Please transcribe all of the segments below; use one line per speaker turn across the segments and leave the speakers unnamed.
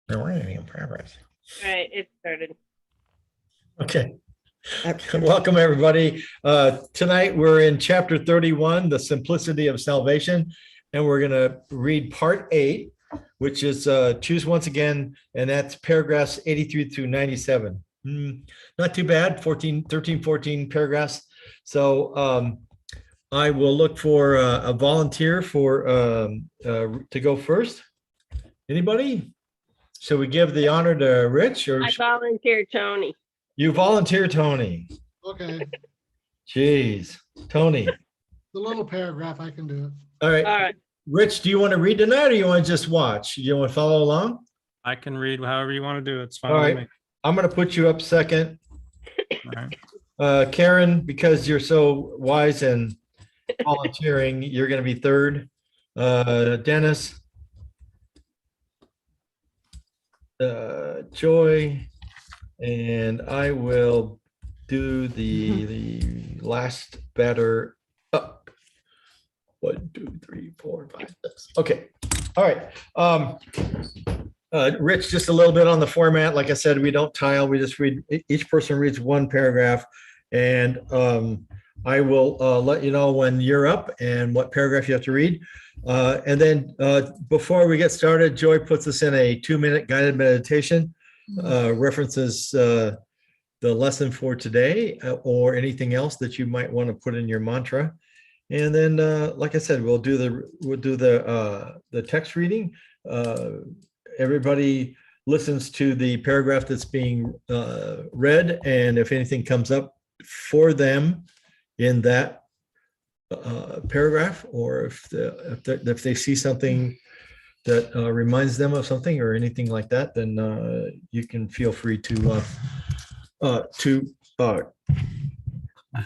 No, we're in progress.
All right, it started.
Okay. Welcome, everybody. Tonight we're in chapter 31, The Simplicity of Salvation, and we're going to read part 8, which is choose once again, and that's paragraphs 83 through 97. Not too bad, 13, 14 paragraphs. So I will look for a volunteer for to go first. Anybody? Shall we give the honor to Rich? Or
I volunteer, Tony.
you volunteer, Tony?
Okay,
Jeez, Tony.
the little paragraph, I can do it.
All right.
All right.
Rich, do you want to read tonight or you want to just watch? Do you want to follow along?
I can read however you want to do. It's fine
All
with
right.
me.
I'm going to put you up second.
All right.
Karen, because you're so wise and volunteering, you're going to be third. Dennis. Joy. And I will do the last batter up. 1, 2, 3, 4, 5, 6. Okay. All right. Rich, just a little bit on the format. Like I said, we don't tile. We just read. Each person reads one paragraph, and I will let you know when you're up and what paragraph you have to read. And then before we get started, Joy puts us in a 2-minute guided meditation. References the lesson for today or anything else that you might want to put in your mantra. And then, like I said, we'll do the text reading. Everybody listens to the paragraph that's being read, and if anything comes up for them in that paragraph, or if they see something that reminds them of something or anything like that, then you can feel free to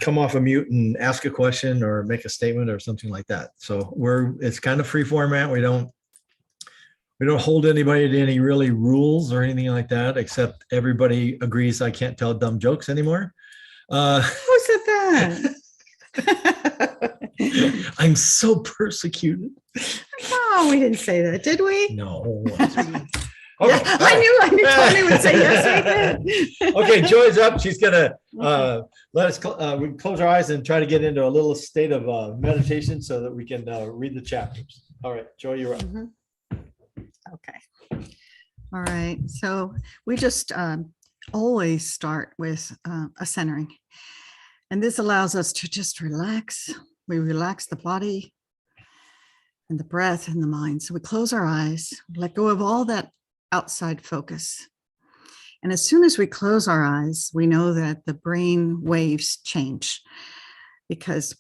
come off a mute and ask a question or make a statement or something like that. So it's kind of free format. We don't hold anybody to any really rules or anything like that, except everybody agrees I can't tell dumb jokes anymore.
Who said that?
I'm so persecuted.
Oh, we didn't say that, did we?
No.
Okay.
Okay.
I knew Tony would say yes, we did.
Okay, Joy's up. She's gonna let us we can close our eyes and try to get into a little state of meditation so that we can read the chapters. All right, Joy, you're up.
Okay. All right. So we just always start with a centering. And this allows us to just relax. We relax the body and the breath and the mind. So we close our eyes, let go of all that outside focus. And as soon as we close our eyes, we know that the brain waves change because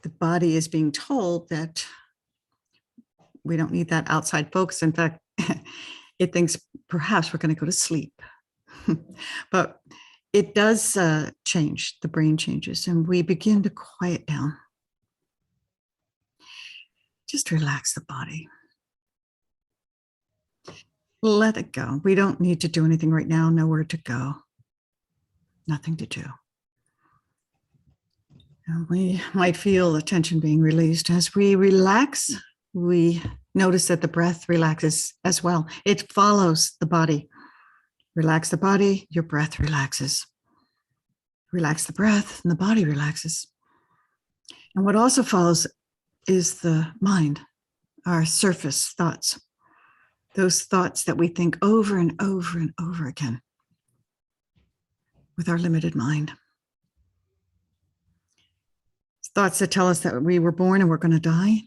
the body is being told that we don't need that outside focus. In fact, it thinks perhaps we're going to go to sleep. But it does change. The brain changes and we begin to quiet down. Just relax the body. Let it go. We don't need to do anything right now. Nowhere to go. Nothing to do. And we might feel the tension being released. As we relax, we notice that the breath relaxes as well. It follows the body. Relax the body, your breath relaxes. Relax the breath and the body relaxes. And what also follows is the mind, our surface thoughts. Those thoughts that we think over and over and over again with our limited mind. Thoughts that tell us that we were born and we're going to die,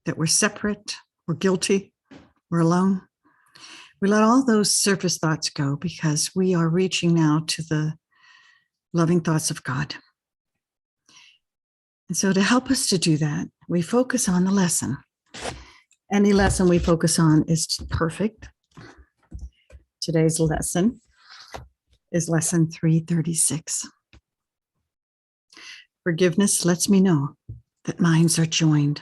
that we're separate, we're guilty, we're alone. We let all those surface thoughts go because we are reaching now to the loving thoughts of God. And so to help us to do that, we focus on the lesson. Any lesson we focus on is perfect. Today's lesson is lesson 336. Forgiveness lets me know that minds are joined.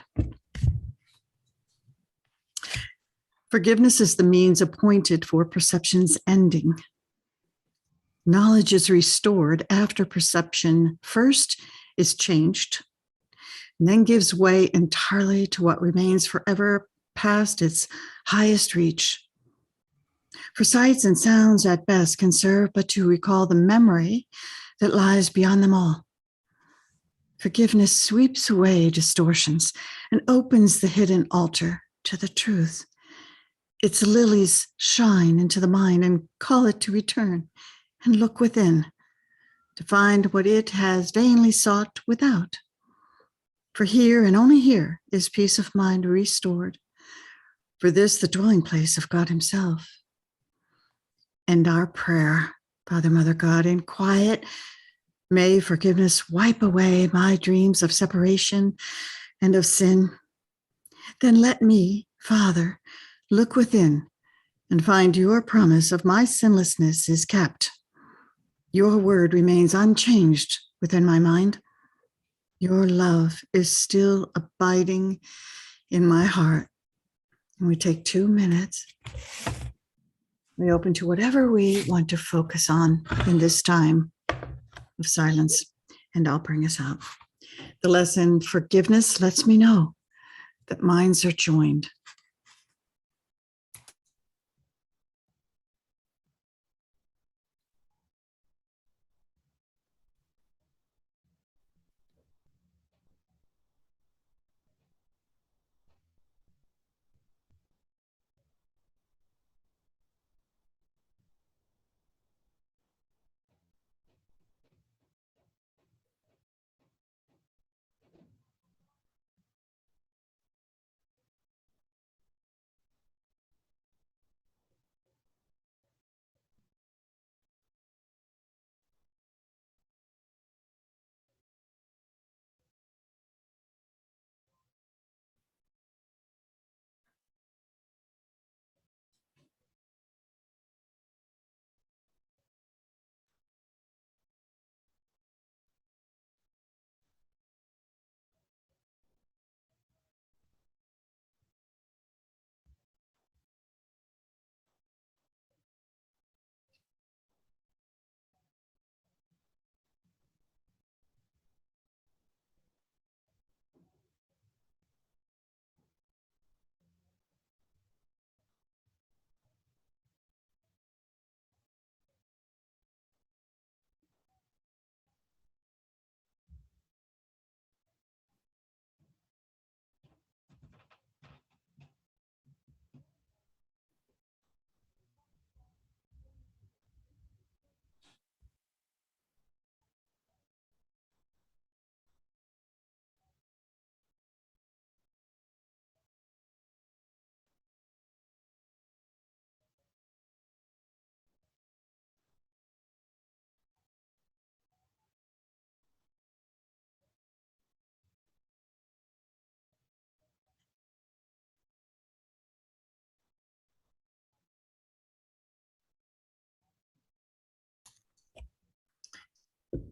Forgiveness is the means appointed for perception's ending. Knowledge is restored after perception first is changed, and then gives way entirely to what remains forever past its highest reach. For sights and sounds at best can serve but to recall the memory that lies beyond them all. Forgiveness sweeps away distortions and opens the hidden altar to the truth. Its lilies shine into the mind and call it to return and look within to find what it has vainly sought without. For here and only here is peace of mind restored. For this, the dwelling place of God himself. And our prayer, Father, Mother, God, in quiet, may forgiveness wipe away my dreams of separation and of sin. Then let me, Father, look within and find your promise of my sinlessness is kept. Your word remains unchanged within my mind. Your love is still abiding in my heart. And we take 2 minutes. We open to whatever we want to focus on in this time of silence, and I'll bring us out. The lesson, forgiveness, lets me know that minds are joined.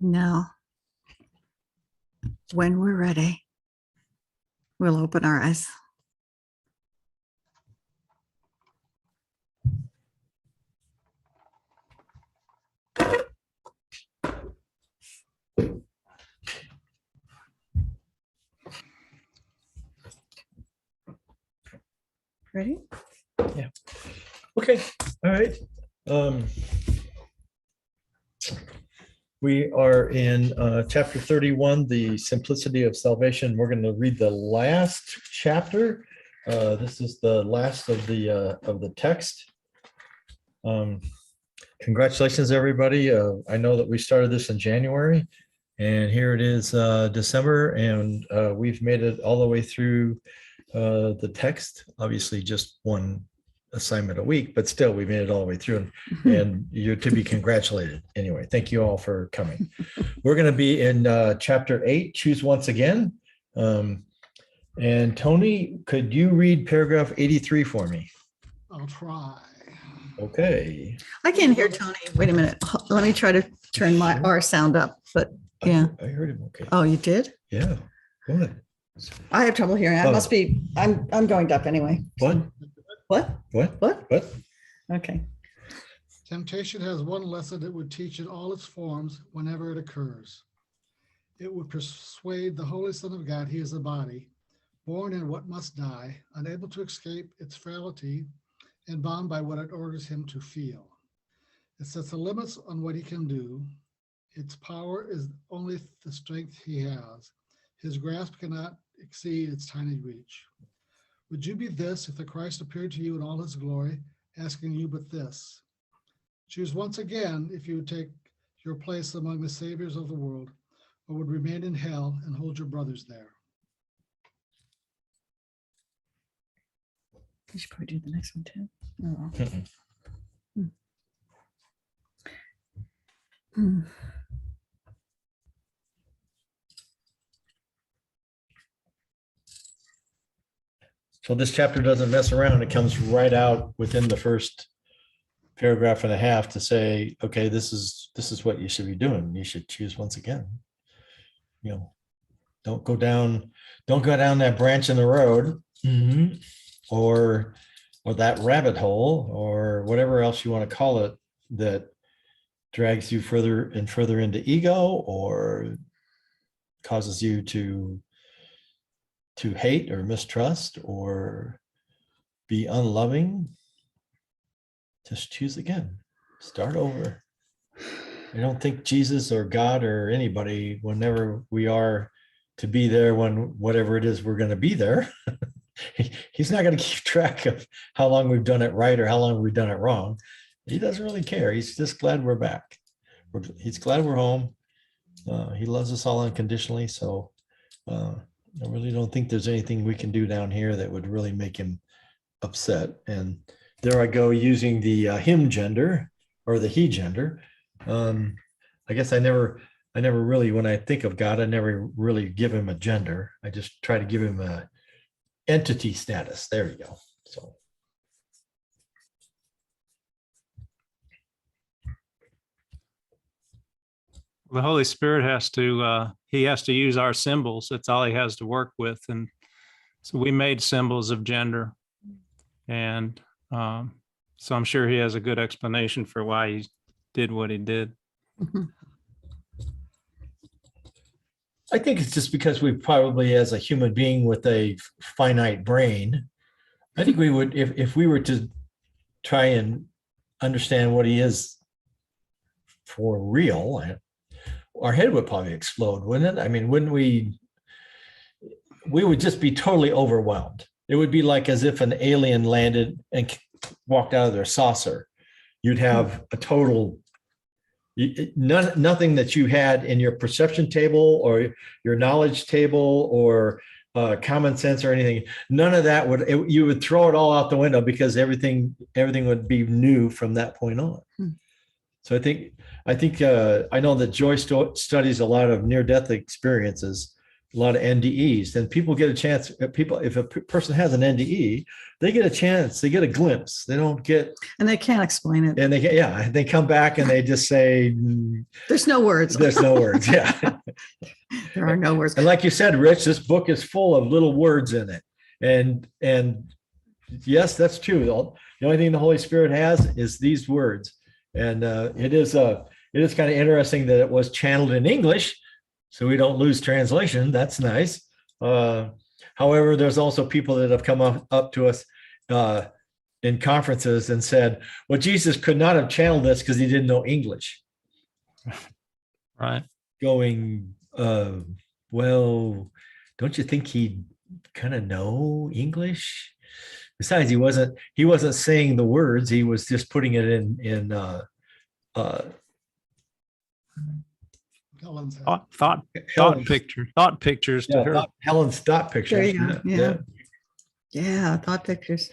Now, when we're ready, we'll open our eyes. Ready?
Okay, all right. We are in chapter 31, the simplicity of salvation. We're going to read the last chapter. This is the last of the text. Congratulations, everybody. I know that we started this in January, and here it is December, and we've made it all the way through the text. Obviously, just one assignment a week, but still we made it all the way through, and you're to be congratulated. Anyway, thank you all for coming. We're going to be in chapter 8, choose once again. And Tony, could you read paragraph 83 for me?
I'll try.
Okay.
I can't hear Tony. Wait a minute. Let me try to turn my
Sure.
R sound up, but yeah.
I heard him. Okay.
Oh, you did?
Yeah. Go ahead.
I have trouble hearing. I
Oh.
must be, I'm going deaf anyway.
What?
What?
What?
What? Okay.
Temptation has one lesson it would teach in all its forms whenever it occurs. It would persuade the Holy Son of God he is a body, born in what must die, unable to escape its frailty, and bound by what it orders him to feel. It sets the limits on what he can do. Its power is only the strength he has. His grasp cannot exceed its tiny reach. Would you be this if the Christ appeared to you in all his glory, asking you but this? Choose once again if you would take your place among the saviors of the world, or would remain in hell and hold your brothers there.
You should probably do the next one too. Oh. Hmm.
So this chapter doesn't mess around. It comes right out within the first paragraph and a half to say, okay, this is what you should be doing. You should choose once again. You know, don't go down that branch in the road, or that rabbit hole, or whatever else you want to call it, that drags you further and further into ego, or causes you to hate or mistrust or be unloving. Just choose again. Start over. I don't think Jesus or God or anybody, whenever we are to be there, when whatever it is we're going to be there, he's not going to keep track of how long we've done it right or how long we've done it wrong. He doesn't really care. He's just glad we're back. He's glad we're home. He loves us all unconditionally. So I really don't think there's anything we can do down here that would really make him upset. And there I go using the him gender or the he gender. I guess I never really, when I think of God, I never really give him a gender. I just try to give him a entity status. There you go. So.
The Holy Spirit has to use our symbols. That's all he has to work with. And so we made symbols of gender. And so I'm sure he has a good explanation for why he did what he did.
I think it's just because we probably, as a human being with a finite brain, I think we would, if we were to try and understand what he is for real, our head would probably explode, wouldn't it? I mean, wouldn't we would just be totally overwhelmed. It would be like as if an alien landed and walked out of their saucer. You'd have a total, nothing that you had in your perception table or your knowledge table or common sense or anything. None of that you would throw it all out the window because everything would be new from that point on. So I think I know that Joy studies a lot of near-death experiences, a lot of NDEs, and people get a chance. If a person has an NDE, they get a chance. They get a glimpse. They don't get,
and they can't explain it.
And they come back and they just say,
"There's no words."
There's no words. Yeah,
there are no words.
And like you said, Rich, this book is full of little words in it, and yes, that's true. The only thing the Holy Spirit has is these words. And it is kind of interesting that it was channeled in English, so we don't lose translation. That's nice. However, there's also people that have come up to us in conferences and said, well, Jesus could not have channeled this because he didn't know English.
Right.
Going, well, don't you think he'd kind of know English? Besides, he wasn't saying the words. He was just putting it in
Helen's head.
thought pictures to her.
Helen's thought pictures.
There you go. Yeah, thought pictures.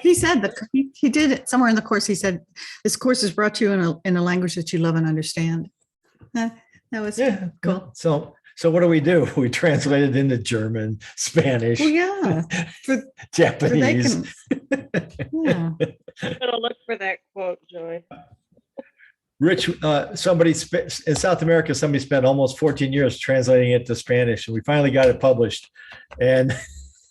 He said that he did it somewhere in the course. He said, "This course is brought to you in a language that you love and understand." That was cool.
So what do? We translate it into German, Spanish,
well, yeah,
Japanese.
Yeah.
I'm gonna look for that quote, Joy.
Rich, somebody in South America, somebody spent almost 14 years translating it to Spanish, and we finally got it published. And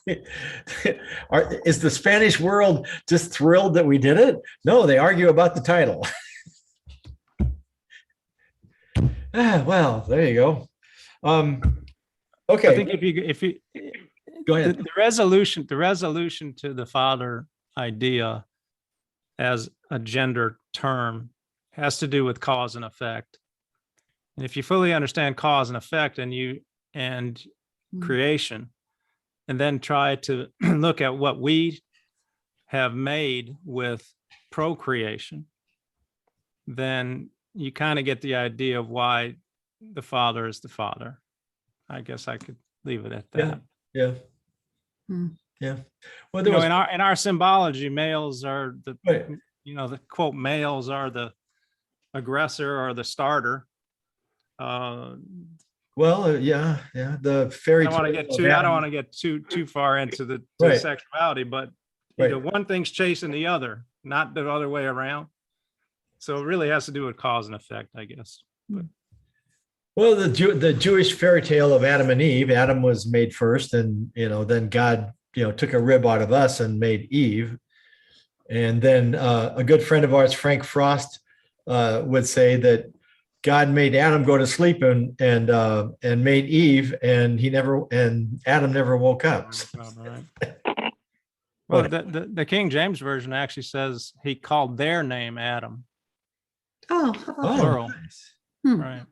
is the Spanish world just thrilled that we did it? No, they argue about the title. Well, there you go. Okay.
I think if you
go ahead.
The resolution to the father idea as a gender term has to do with cause and effect. And if you fully understand cause and effect and creation, and then try to look at what we have made with procreation, then you kind of get the idea of why the Father is the Father. I guess I could leave it at that.
Yeah.
Hmm.
Yeah. Well, there
You know,
was,
in our symbology, males are the,
right.
the quote, males are the aggressor or the starter.
Well, yeah. The fairy
I don't want to
tale
get
of
too, I don't
Adam-
want to get too far into the
Right.
sexuality, but
Right.
one thing's chasing the other, not the other way around. So it really has to do with cause and effect, I guess. But
Well, the Jewish fairy tale of Adam and Eve. Adam was made first, and then God took a rib out of us and made Eve. And then a good friend of ours, Frank Frost, would say that God made Adam go to sleep and made Eve, and Adam never woke up.
right. Well, the King James version actually says he called their name Adam.
Oh,
Oh,
Plural.
nice.
Right.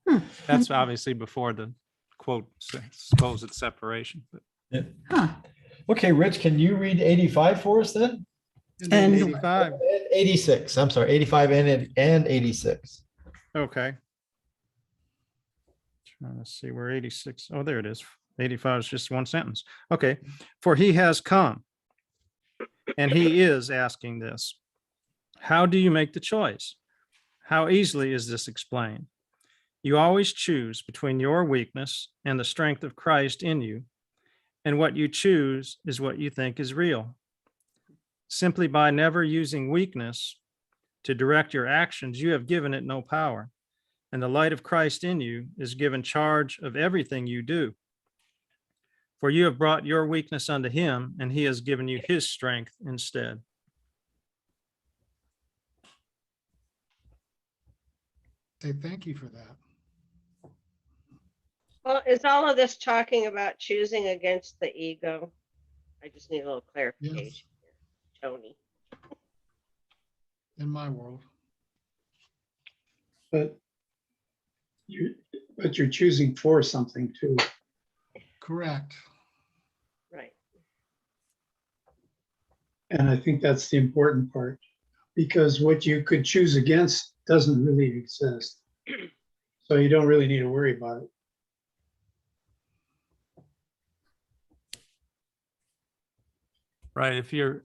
Hmm.
That's obviously before the quote supposed separation. But
Yeah.
huh.
Okay, Rich, can you read 85 for us then?
And
85.
And 86. I'm sorry, 85 and 86.
Okay. Trying to see where 86. Oh, there it is. 85 is just one sentence. Okay. For he has come, and he is asking this. How do you make the choice? How easily is this explained? You always choose between your weakness and the strength of Christ in you, and what you choose is what you think is real. Simply by never using weakness to direct your actions, you have given it no power, and the light of Christ in you is given charge of everything you do. For you have brought your weakness unto him, and he has given you his strength instead.
Say thank you for that.
Well, is all of this talking about choosing against the ego? I just need a little clarification. Here, Tony.
In my world.
But you're choosing for something too.
Correct.
Right.
And I think that's the important part, because what you could choose against doesn't really exist. So you don't really need to worry about it.
Right. If you're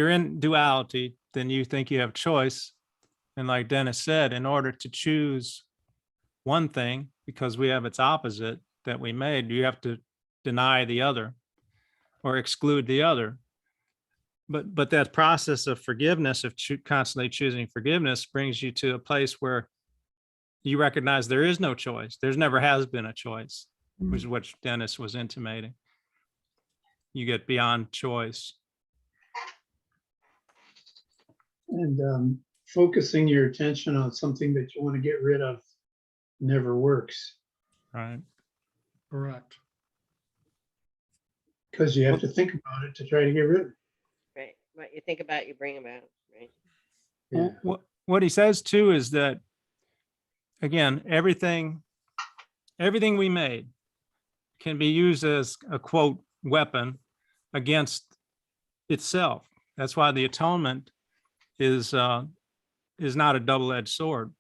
in duality, then you think you have choice. And like Dennis said, in order to choose one thing, because we have its opposite that we made, you have to deny the other or exclude the other. But that process of forgiveness, of constantly choosing forgiveness, brings you to a place where you recognize there is no choice. There's never has been a choice, which is what Dennis was intimating. You get beyond choice.
And focusing your attention on something that you want to get rid of never works,
Right.
Correct.
because you have to think about it to try to get rid of it.
Right. What you think about, you bring about. Right.
Yeah.
What he says too is that, again, everything we made can be used as a quote weapon against itself. That's why the atonement is not a double-edged sword,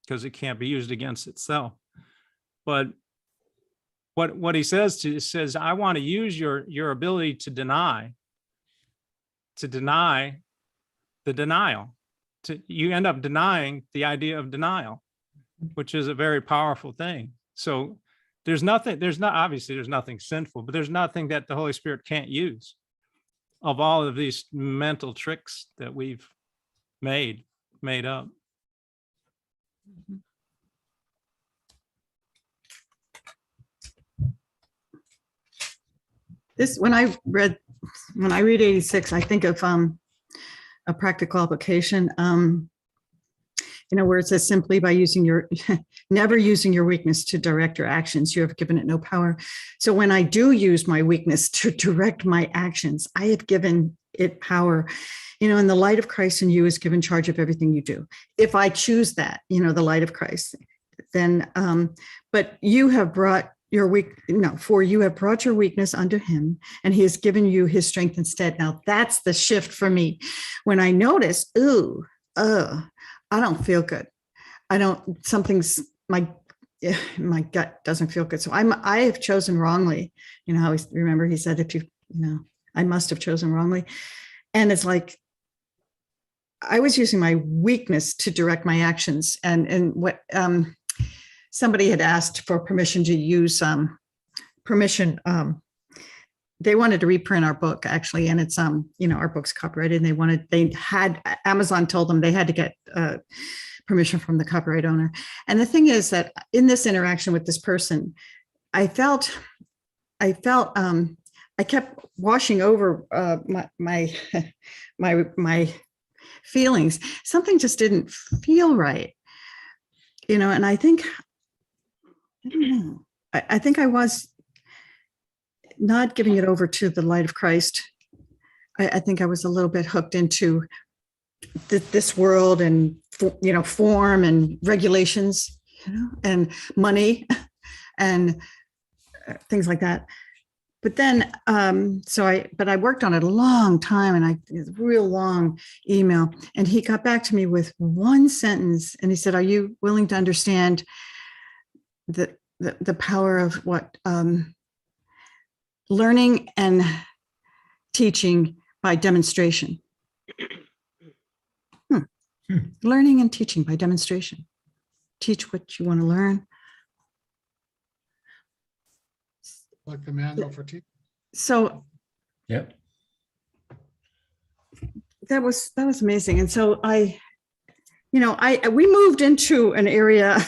because it can't be used against itself. But what he says I want to use your ability to deny the denial. You end up denying the idea of denial, which is a very powerful thing. So there's nothing sinful, but there's nothing that the Holy Spirit can't use of all of these mental tricks that we've made up.
when I read 86, I think of a practical application, where it says simply by never using your weakness to direct your actions, you have given it no power. So when I do use my weakness to direct my actions, I have given it power, and the light of Christ in you is given charge of everything you do. If I choose that, the light of Christ, then, but you have brought for you have brought your weakness unto him, and he has given you his strength instead. Now that's the shift for me. When I notice, I don't feel good. My gut doesn't feel good. So I have chosen wrongly. Remember he said, I must have chosen wrongly. And it's like, I was using my weakness to direct my actions. And what, somebody had asked for permission to use they wanted to reprint our book actually, and it's our book's copyrighted, and Amazon told them they had to get permission from the copyright owner. And the thing is that in this interaction with this person, I kept washing over my feelings. Something just didn't feel right, and I think, I don't know. I think I was not giving it over to the light of Christ. I think I was a little bit hooked into this world and, form and regulations, and money and things like that. But then, I worked on it a long time, and a real long email, and he got back to me with one sentence, and he said, "Are you willing to understand the power of what learning and teaching by demonstration?" Learning and teaching by demonstration. Teach what you want to learn.
Like the manual for teaching.
So
Yep.
that was amazing. And so we moved into an area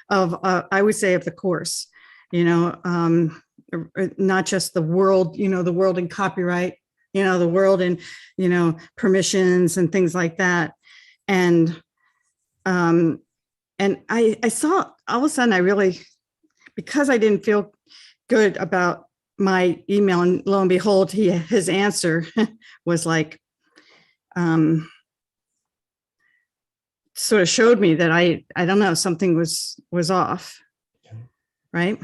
of I would say of the course, not just the world, the world in copyright, the world in, permissions and things like that. And I saw all of a sudden, I really, because I didn't feel good about my email, and lo and behold, his answer was like, sort of showed me that I don't know, something was off. Right.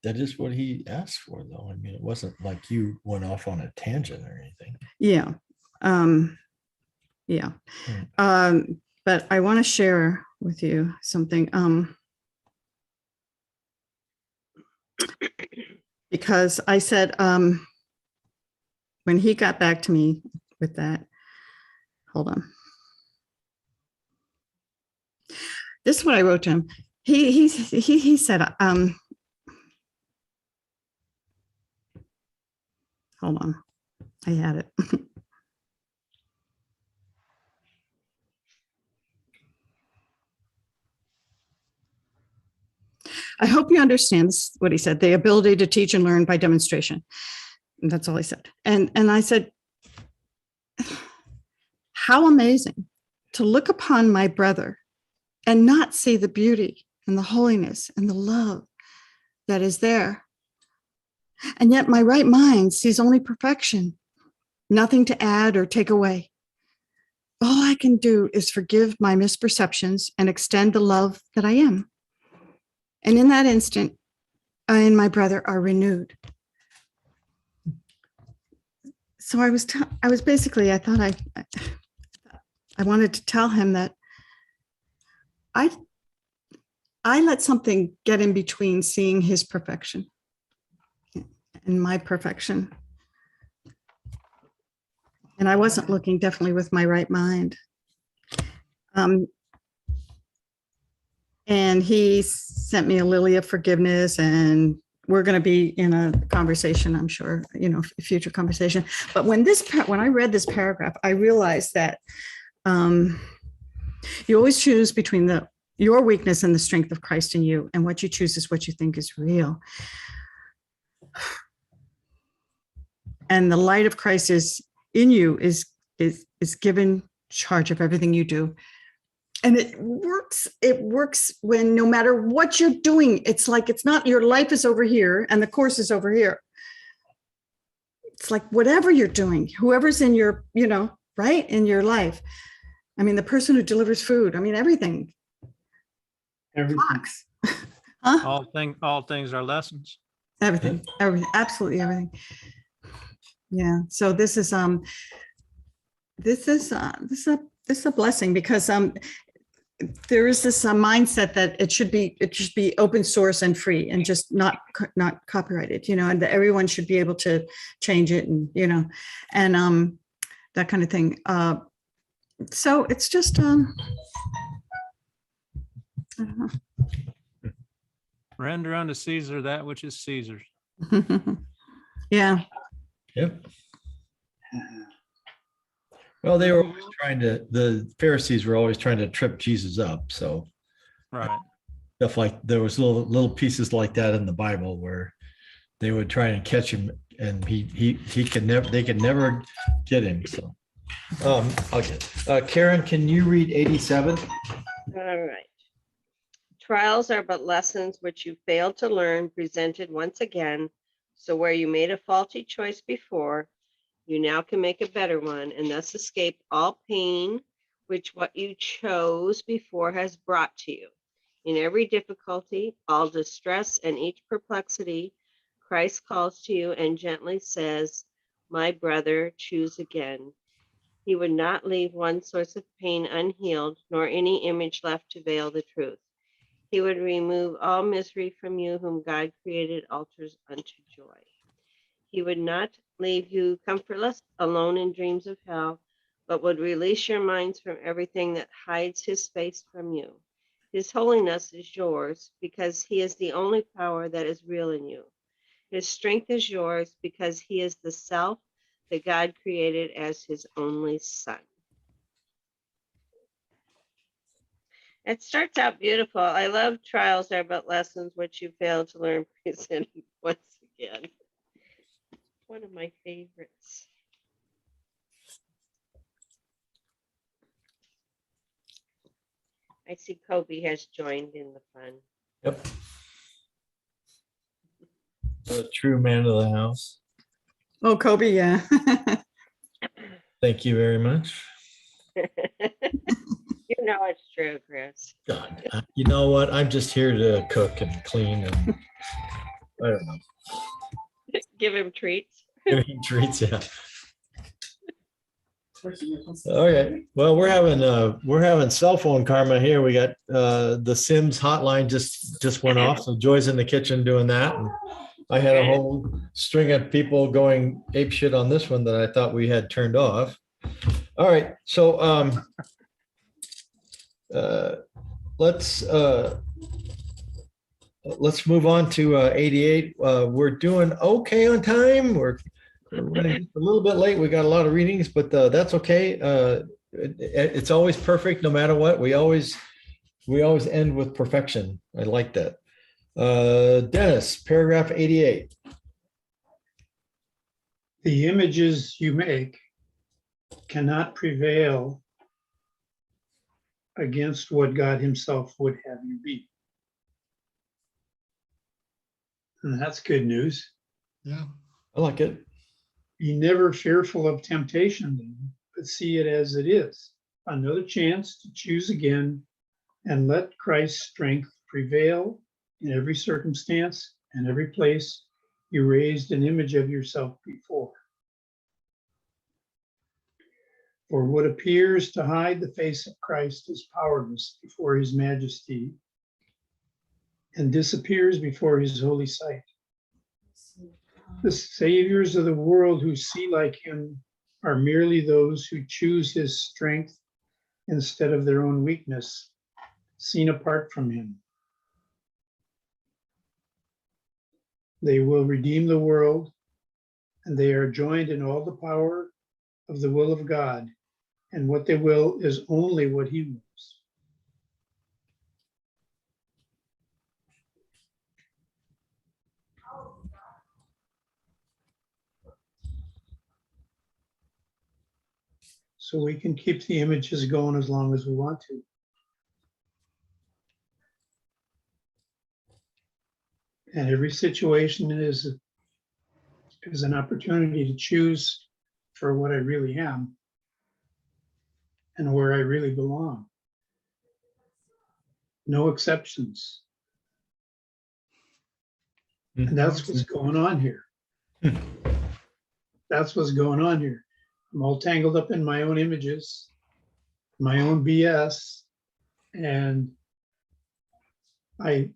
That is what he asked for, though. I mean, it wasn't like you went off on a tangent or anything.
Yeah. Yeah. But I want to share with you something. Because I said, when he got back to me with that, hold on. This is what I wrote to him. He said, hold on, I had it. I hope you understand this, what he said, the ability to teach and learn by demonstration. And that's all he said. And I said, how amazing to look upon my brother and not see the beauty and the holiness and the love that is there. And yet my right mind sees only perfection, nothing to add or take away. All I can do is forgive my misperceptions and extend the love that I am. And in that instant, I and my brother are renewed. So I was basically, I thought I wanted to tell him that I let something get in between seeing his perfection and my perfection. And I wasn't looking definitely with my right mind. And he sent me a lily of forgiveness, and we're going to be in a conversation, I'm sure, future conversation. But when I read this paragraph, I realized that you always choose between your weakness and the strength of Christ in you, and what you choose is what you think is real. And the light of Christ is in you, is given charge of everything you do. And it works when no matter what you're doing, it's like, it's not your life is over here and the course is over here. it's like whatever you're doing, whoever's in your, right, in your life. I mean, the person who delivers food, I mean, everything.
Everything.
Talks. Huh?
All things are lessons.
Everything, absolutely everything. Yeah. So this is a blessing, because there is this mindset that it should be open source and free and just not copyrighted, and that everyone should be able to change it, and and that kind of thing. So it's just I don't know.
Render unto Caesar that which is Caesar's.
Yeah.
Yep. Well, they were always the Pharisees were always trying to trip Jesus up. So
Right.
stuff like there was little pieces like that in the Bible where they would try and catch him, and they could never get him. So okay. Karen, can you read 87?
All right. Trials are but lessons which you failed to learn, presented once again. So where you made a faulty choice before, you now can make a better one, and thus escape all pain which what you chose before has brought to you. In every difficulty, all distress, and each perplexity, Christ calls to you and gently says, "My brother, choose again." He would not leave one source of pain unhealed, nor any image left to veil the truth. He would remove all misery from you, whom God created altars unto joy. He would not leave you comfortless, alone in dreams of hell, but would release your minds from everything that hides his face from you. His holiness is yours because he is the only power that is real in you. His strength is yours because he is the self that God created as his only son. It starts out beautiful. I love trials are but lessons which you failed to learn, presented once again. One of my favorites. I see Kobe has joined in the fun.
Yep. The true man of the house.
Oh, Kobe. Yeah.
Thank you very much.
You know it's true, Chris.
God, you know what? I'm just here to cook and clean, and I don't know.
Give him treats.
Giving treats, yeah. Okay, well, we're having cell phone karma here. We got the Sims hotline just went off, so Joy's in the kitchen doing that. And I had a whole string of people going ape shit on this one that I thought we had turned off. All right, so let's move on to 88. We're doing okay on time. We're running just a little bit late. We got a lot of readings, but that's okay. It's always perfect, no matter what. We always end with perfection. I like that. Dennis, paragraph 88.
The images you make cannot prevail against what God himself would have you be. And that's good news.
Yeah.
I like it.
Be never fearful of temptation, then, but see it as it is. Another chance to choose again and let Christ's strength prevail in every circumstance and every place you raised an image of yourself before. For what appears to hide the face of Christ is powerless before his majesty and disappears before his holy sight. The saviors of the world who see like him are merely those who choose his strength instead of their own weakness, seen apart from him. They will redeem the world, and they are joined in all the power of the will of God, and what they will is only what he wills. So we can keep the images going as long as we want to. And every situation is as an opportunity to choose for what I really am and where I really belong. No exceptions. And that's what's going on here. That's what's going on here. I'm all tangled up in my own images, my own BS, and I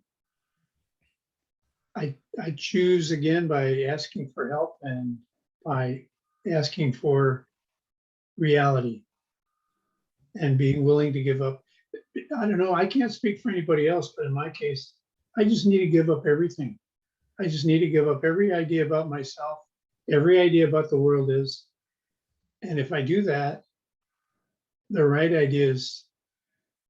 choose again by asking for help and by asking for reality and being willing to give up. I don't know, I can't speak for anybody else, but in my case, I just need to give up everything. I just need to give up every idea about myself, every idea about the world is. And if I do that, the right ideas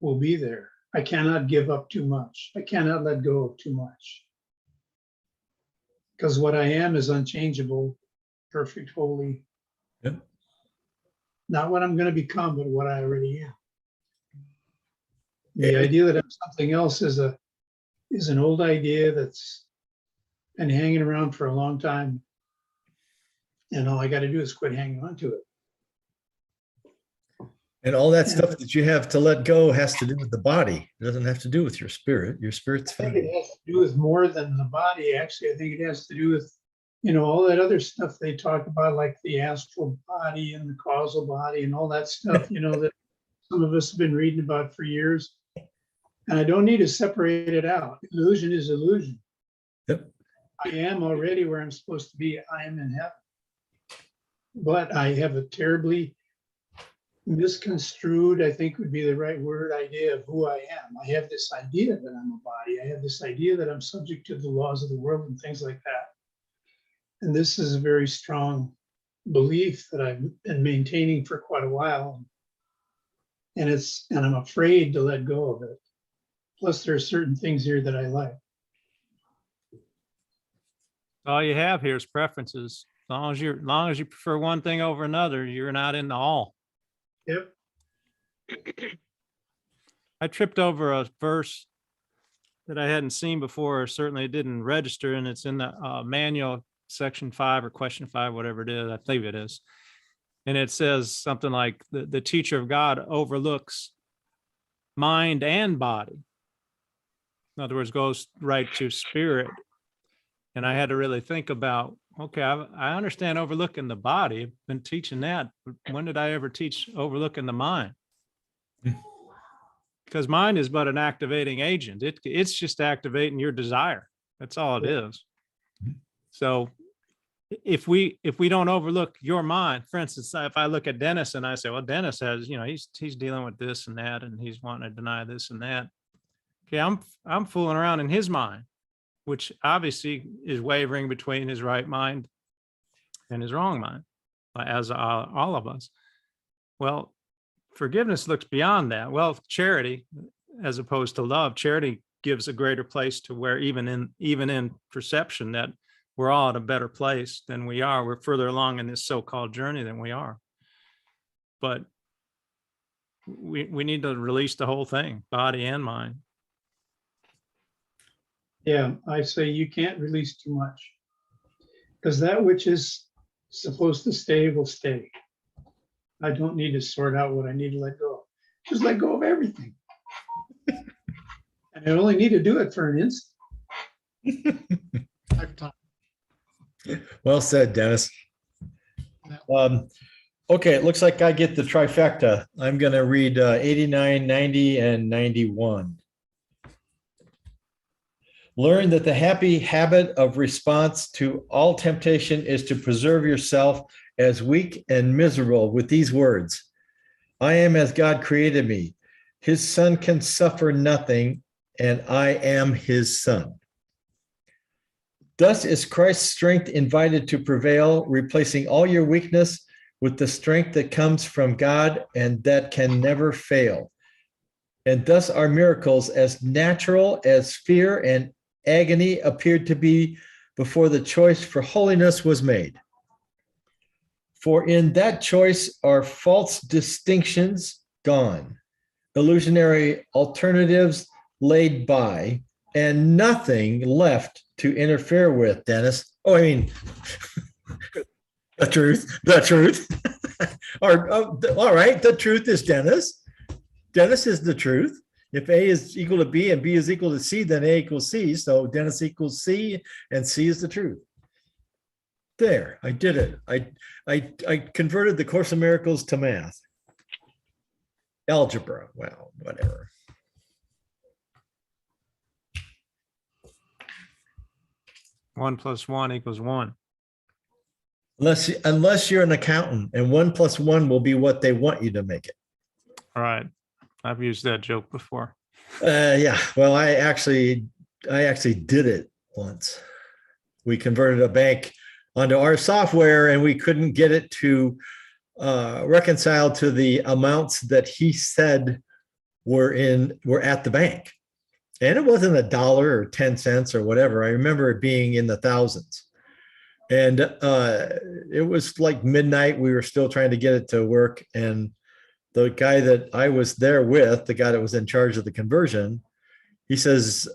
will be there. I cannot give up too much. I cannot let go of too much. Because what I am is unchangeable, perfect, holy.
Yep.
Not what I'm going to become, but what I already am. The idea that I'm something else is an old idea that's been hanging around for a long time. And all I got to do is quit hanging on to it.
And all that stuff that you have to let go has to do with the body. It doesn't have to do with your spirit. Your spirit's
I think
fine.
it has to do with more than the body, actually. I think it has to do with, all that other stuff they talk about, like the astral body and the causal body and all that stuff, that some of us have been reading about for years. And I don't need to separate it out. Illusion is illusion.
Yep.
I am already where I'm supposed to be. I am in heaven. But I have a terribly misconstrued, I think would be the right word, idea of who I am. I have this idea that I'm a body. I have this idea that I'm subject to the laws of the world and things like that. And this is a very strong belief that I've been maintaining for quite a while. And I'm afraid to let go of it. Plus, there are certain things here that I like.
All you have here is preferences. As long as you prefer one thing over another, you're not in the all.
Yep.
I tripped over a verse that I hadn't seen before, or certainly it didn't register, and it's in the manual, section 5 or question 5, whatever it is. I think it is. And it says something like the teacher of God overlooks mind and body. In other words, goes right to spirit. And I had to really think about, okay, I understand overlooking the body. I've been teaching that, but when did I ever teach overlooking the mind? Because mind is but an activating agent. It's just activating your desire. That's all it is. So if we don't overlook your mind, for instance, if I look at Dennis and I say, well, Dennis has, he's dealing with this and that, and he's wanting to deny this and that. Okay, I'm fooling around in his mind, which obviously is wavering between his right mind and his wrong mind, as all of us. Well, forgiveness looks beyond that. Well, charity, as opposed to love, charity gives a greater place to where even in perception that we're all at a better place than we are. We're further along in this so-called journey than we are. But we need to release the whole thing, body and mind.
Yeah, I say you can't release too much, because that which is supposed to stay will stay. I don't need to sort out what I need to let go of. Just let go of everything. And I only need to do it for an instant.
Lifetime.
Well said, Dennis. Okay, it looks like I get the trifecta. I'm going to read 89, 90, and 91. Learn that the happy habit of response to all temptation is to preserve yourself as weak and miserable with these words: I am as God created me. His son can suffer nothing, and I am his son. Thus is Christ's strength invited to prevail, replacing all your weakness with the strength that comes from God and that can never fail. And thus are miracles as natural as fear and agony appeared to be before the choice for holiness was made. For in that choice are false distinctions gone, illusionary alternatives laid by, and nothing left to interfere with, Dennis. Oh, I mean, The truth, the truth. All right, the truth is Dennis. Dennis is the truth. If A is equal to B and B is equal to C, then A equals C. So Dennis equals C and C is the truth. There, I did it. I converted the Course of Miracles to math. Algebra, well, whatever.
One plus one equals one.
Unless you're an accountant, and 1 + 1 will be what they want you to make it.
All right. I've used that joke before.
Yeah, well, I actually did it once. We converted a bank onto our software and we couldn't get it to reconcile to the amounts that he said were at the bank. And it wasn't $1 or 10 cents or whatever. I remember it being in the thousands. And it was like midnight. We were still trying to get it to work. And the guy that I was there with, the guy that was in charge of the conversion, he says,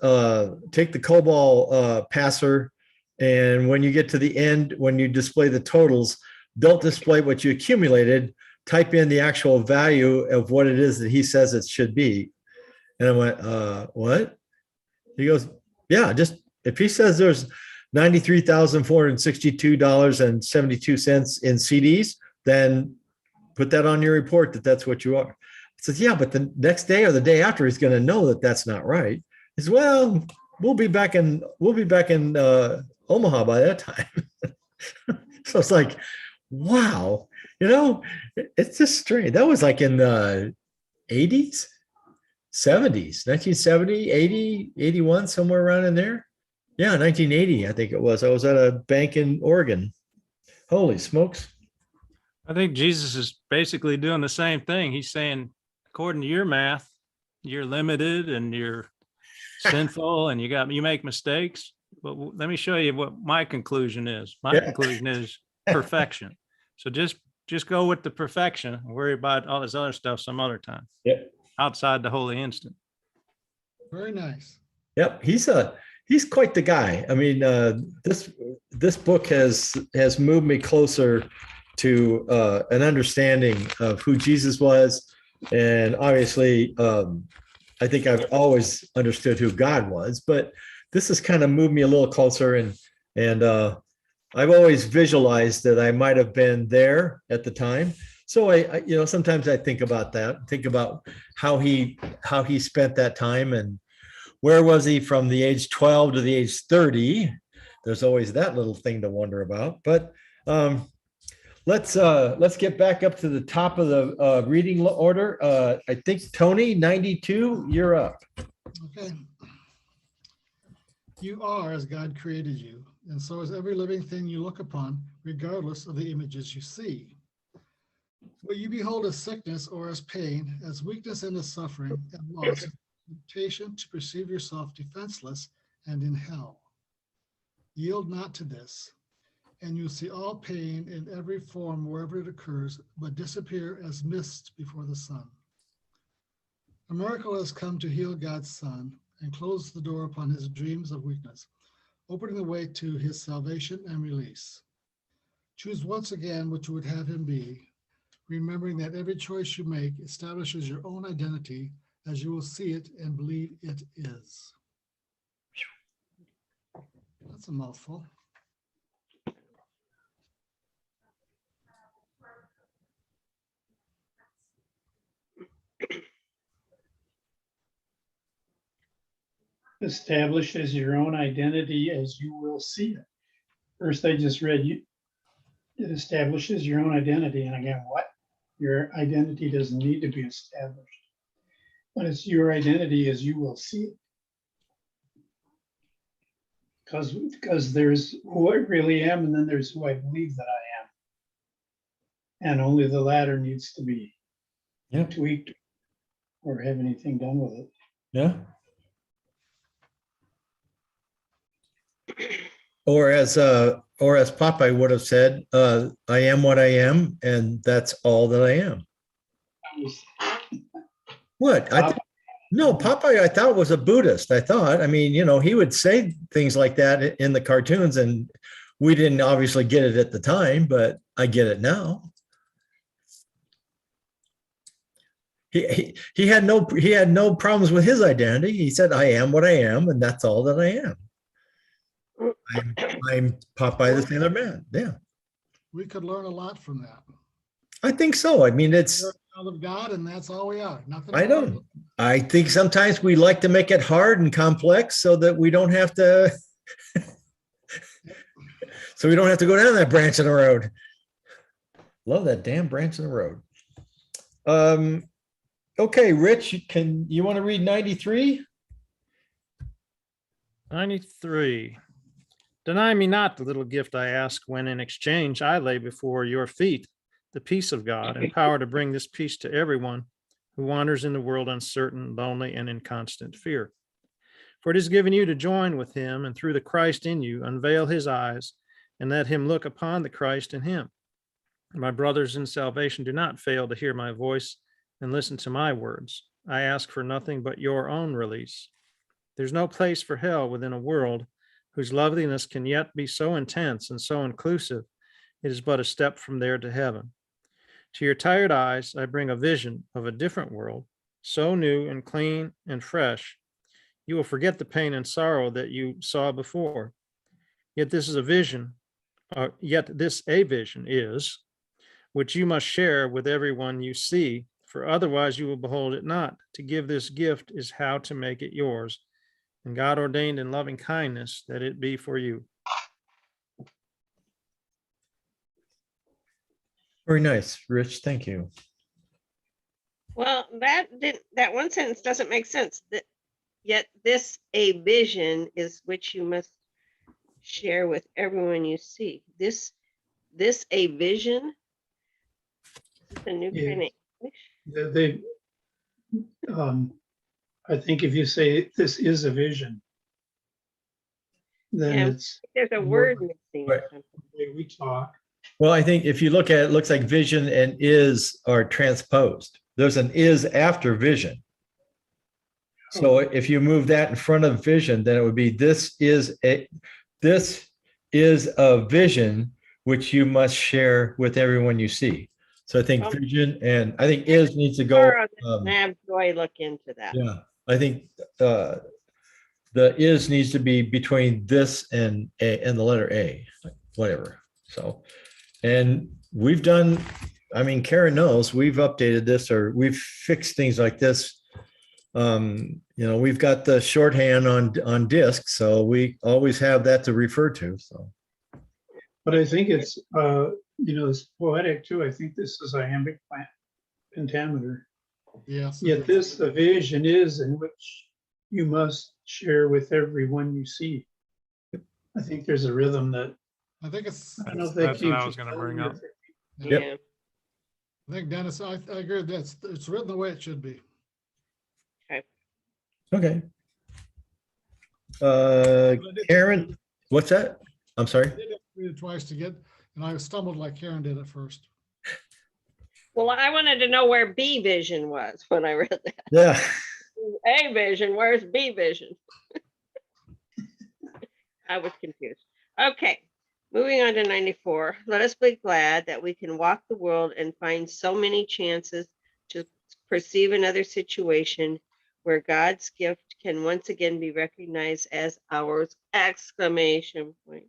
take the COBOL passer, and when you get to the end, when you display the totals, don't display what you accumulated, type in the actual value of what it is that he says it should be. And I went, what? He goes, yeah, just if he says there's $93,462.72 in CDs, then put that on your report that that's what you are. I says, yeah, but the next day or the day after, he's going to know that that's not right. He says, well, we'll be back in Omaha by that time. So it's like, wow, it's just strange. That was like in the 80s, 70s, 1970, 80, 81, somewhere around in there. Yeah, 1980, I think it was. I was at a bank in Oregon. Holy smokes.
I think Jesus is basically doing the same thing. He's saying, according to your math, you're limited and you're sinful and you make mistakes. But let me show you what my conclusion is. My conclusion is perfection. So just go with the perfection and worry about all this other stuff some other time.
Yep.
Outside the holy instant.
Very nice.
Yep. He's quite the guy. I mean, this book has moved me closer to an understanding of who Jesus was. And obviously, I think I've always understood who God was, but this has kind of moved me a little closer. And I've always visualized that I might have been there at the time. So I sometimes I think about that, think about how he spent that time and where was he from the age 12 to the age 30. There's always that little thing to wonder about. But let's get back up to the top of the reading order. I think Tony, 92, you're up.
Okay. You are as God created you, and so is every living thing you look upon, regardless of the images you see. What you behold as sickness or as pain, as weakness and as suffering and loss, temptation to perceive yourself defenseless and in hell. Yield not to this, and you'll see all pain in every form wherever it occurs, but disappear as mist before the sun. A miracle has come to heal God's Son and close the door upon his dreams of weakness, opening the way to his salvation and release. Choose once again what you would have him be, remembering that every choice you make establishes your own identity as you will see it and believe it is. That's a mouthful.
Establishes your own identity as you will see it. First, I just read it establishes your own identity. And again, what? Your identity doesn't need to be established, but it's your identity as you will see it. Because there's who I really am, and then there's who I believe that I am. And only the latter needs to be tweaked or have anything done with it.
Yeah. Or as Popeye would have said, I am what I am, and that's all that I am. What? No, Popeye, I thought was a Buddhist. I mean, he would say things like that in the cartoons, and We didn't obviously get it at the time, but I get it now. He had no problems with his identity. He said, I am what I am, and that's all that I am. I'm Popeye the Sailor Man. Yeah,
We could learn a lot from that.
I think so. I mean,
We're
it's,
a child of God, and that's all we are. Nothing.
I
more.
know. I think sometimes we like to make it hard and complex so that we don't have to, so we don't have to go down that branch in the road. Love that damn branch in the road. Okay, Rich, you want to read 93?
93. Deny me not the little gift I ask, when in exchange I lay before your feet the peace of God and power to bring this peace to everyone who wanders in the world uncertain, lonely, and in constant fear. For it is given you to join with him, and through the Christ in you, unveil his eyes and let him look upon the Christ in him. My brothers in salvation, do not fail to hear my voice and listen to my words. I ask for nothing but your own release. There's no place for hell within a world whose loveliness can yet be so intense and so inclusive. It is but a step from there to heaven. To your tired eyes, I bring a vision of a different world, so new and clean and fresh. You will forget the pain and sorrow that you saw before. Yet this is a vision, is, which you must share with everyone you see, for otherwise you will behold it not. To give this gift is how to make it yours, and God ordained in loving kindness that it be for you.
Very nice, Rich. Thank you.
Well, that one sentence doesn't make sense. Yet this a vision is which you must share with everyone you see. This a vision. It's a new
Yeah.
kind of English.
They, I think if you say this is a vision, then
Yeah.
it's
There's a
More
word
like-
missing
Right.
or something.
the way we talk.
Well, I think if you look at it, it looks like vision and is are transposed. There's an is after vision. So if you move that in front of vision, then it would be this is a vision which you must share with everyone you see. So I think vision and I think is needs to go.
Tomorrow, have Joy look into that.
Yeah, I think the is needs to be between this and a and the letter A, whatever. So, and we've done, I mean, Karen knows we've updated this or we've fixed things like this. We've got the shorthand on disk, so we always have that to refer to. So,
But I think it's, it's poetic too. I think this is iambic pentameter.
Yes. it
Yet
is.
this, the vision is in which you must share with everyone you see. I think there's a rhythm that,
I think it's,
I don't know if that
That's
came
what I
from
was gonna
Kelly
bring
or
up.
if it-
Yep.
Yeah.
I think Dennis, I agree with that. It's written the way it should be.
okay. Karen, what's that? I'm sorry.
I did have to read it twice to get, and I stumbled like Karen did at first.
Well, I wanted to know where B vision was when I read that.
Yeah.
A vision, where's B vision? I was confused. Okay, moving on to 94. Let us be glad that we can walk the world and find so many chances to perceive another situation where God's gift can once again be recognized as ours! Exclamation point.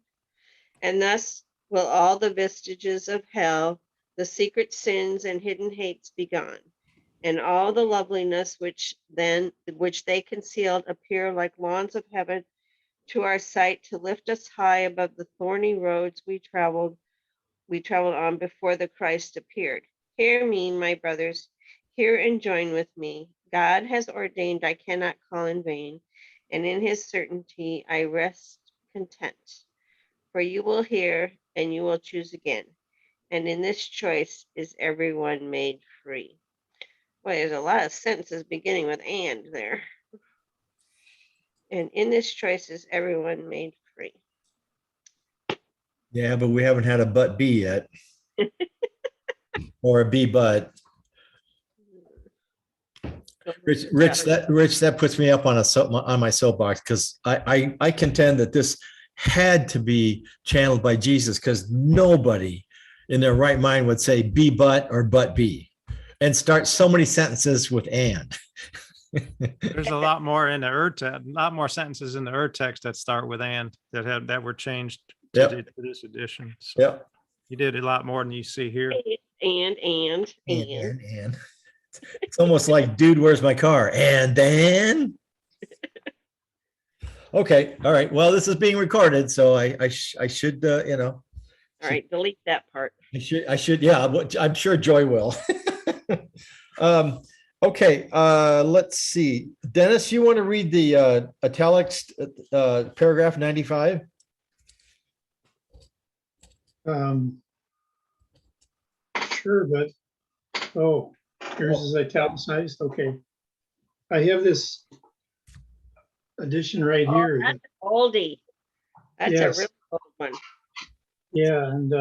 And thus will all the vestiges of hell, the secret sins and hidden hates be gone, and all the loveliness which they concealed appear like lawns of heaven to our sight, to lift us high above the thorny roads we traveled on before the Christ appeared. Hear me, my brothers, hear and join with me. God has ordained I cannot call in vain, and in his certainty I rest content. For you will hear and you will choose again, and in this choice is everyone made free. Boy, there's a lot of sentences beginning with and there. And in this choice is everyone made free.
Yeah, but we haven't had a but B yet. Or a B but. Rich, that puts me up on my soapbox because I contend that this had to be channeled by Jesus, because nobody in their right mind would say be but or but be and start so many sentences with and.
There's a lot more in the a lot more sentences in the text that start with and that were changed to,
Yep.
to this edition. So
Yep.
you did a lot more than you see here.
And.
And. It's almost like, dude, where's my car? And then. Okay. All right. Well, this is being recorded, so I should,
All right, delete that part.
I should, yeah, I'm sure Joy will. Okay, let's see. Dennis, you want to read the italics, paragraph 95?
Sure, but, oh, yours is italicized, okay. I have this edition right here.
That's oldie. That's
Yes.
a really old one.
Yeah, and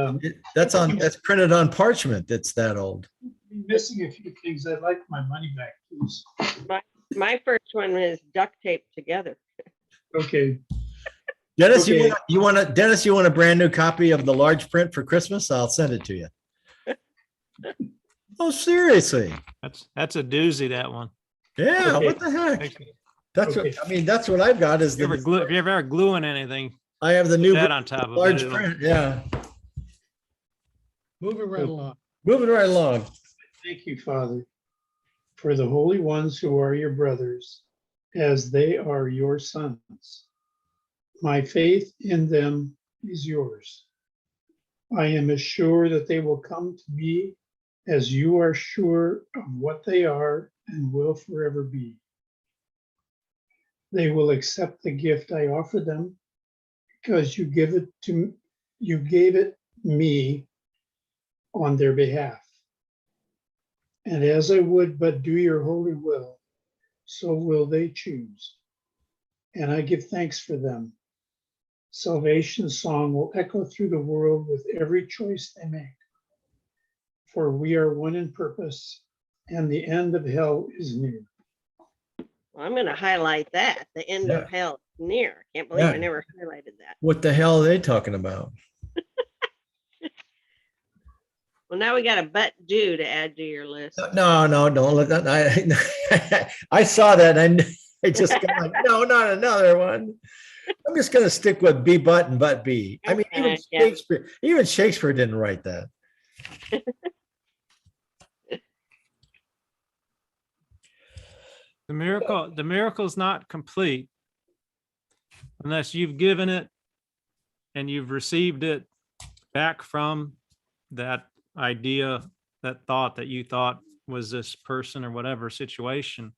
That's printed on parchment. That's that old.
missing a few things. I'd like my money back, please.
My first one is duct taped together.
Okay,
Dennis,
Okay.
Dennis, you want a brand new copy of the large print for Christmas? I'll send it to you. Oh, seriously?
That's a doozy, that one.
Yeah,
Okay.
what the heck? That's
Okay.
what, I mean, that's what I've got is
If you're ever gluing anything,
I have the
put
new
that on top of it.
large
It'll-
print. Yeah.
Moving right along.
Moving right along.
thank you, Father, for the holy ones who are your brothers, as they are your sons. My faith in them is yours. I am as sure that they will come to me as you are sure of what they are and will forever be. They will accept the gift I offer them because you gave it me on their behalf. And as I would but do your holy will, so will they choose. And I give thanks for them. Salvation's song will echo through the world with every choice they make. For we are one in purpose, and the end of hell is near.
Well, I'm going to highlight that. The end
Yeah.
of hell is near. Can't believe
Yeah.
I never highlighted that.
What the hell are they talking about?
Well, now we got a but do to add to your list.
No, don't let that. I saw that and I just got like, no, not another one. I'm just going to stick with be but and but be. I mean,
Okay, yeah.
even Shakespeare didn't write that.
The miracle is not complete unless you've given it and you've received it back from that idea, that thought that you thought was this person or whatever situation,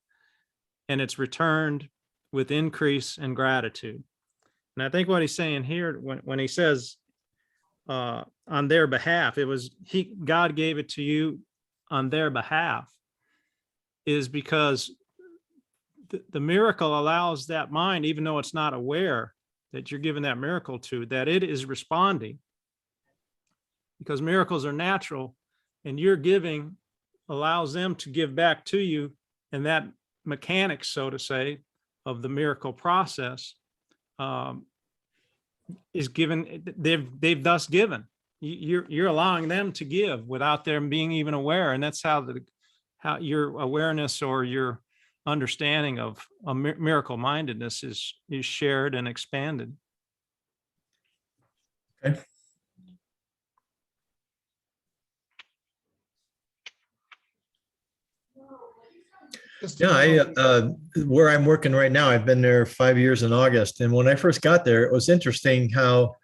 and it's returned with increase and gratitude. And I think what he's saying here, when he says on their behalf, God gave it to you on their behalf, is because the miracle allows that mind, even though it's not aware that you're giving that miracle to, that it is responding, because miracles are natural, and your giving allows them to give back to you. And that mechanics, so to say, of the miracle process is given. They've thus given. You're allowing them to give without them being even aware, and that's how your awareness or your understanding of a miracle mindedness is shared and expanded.
Okay. Yeah, where I'm working right now, I've been there 5 years in August. And when I first got there, it was interesting how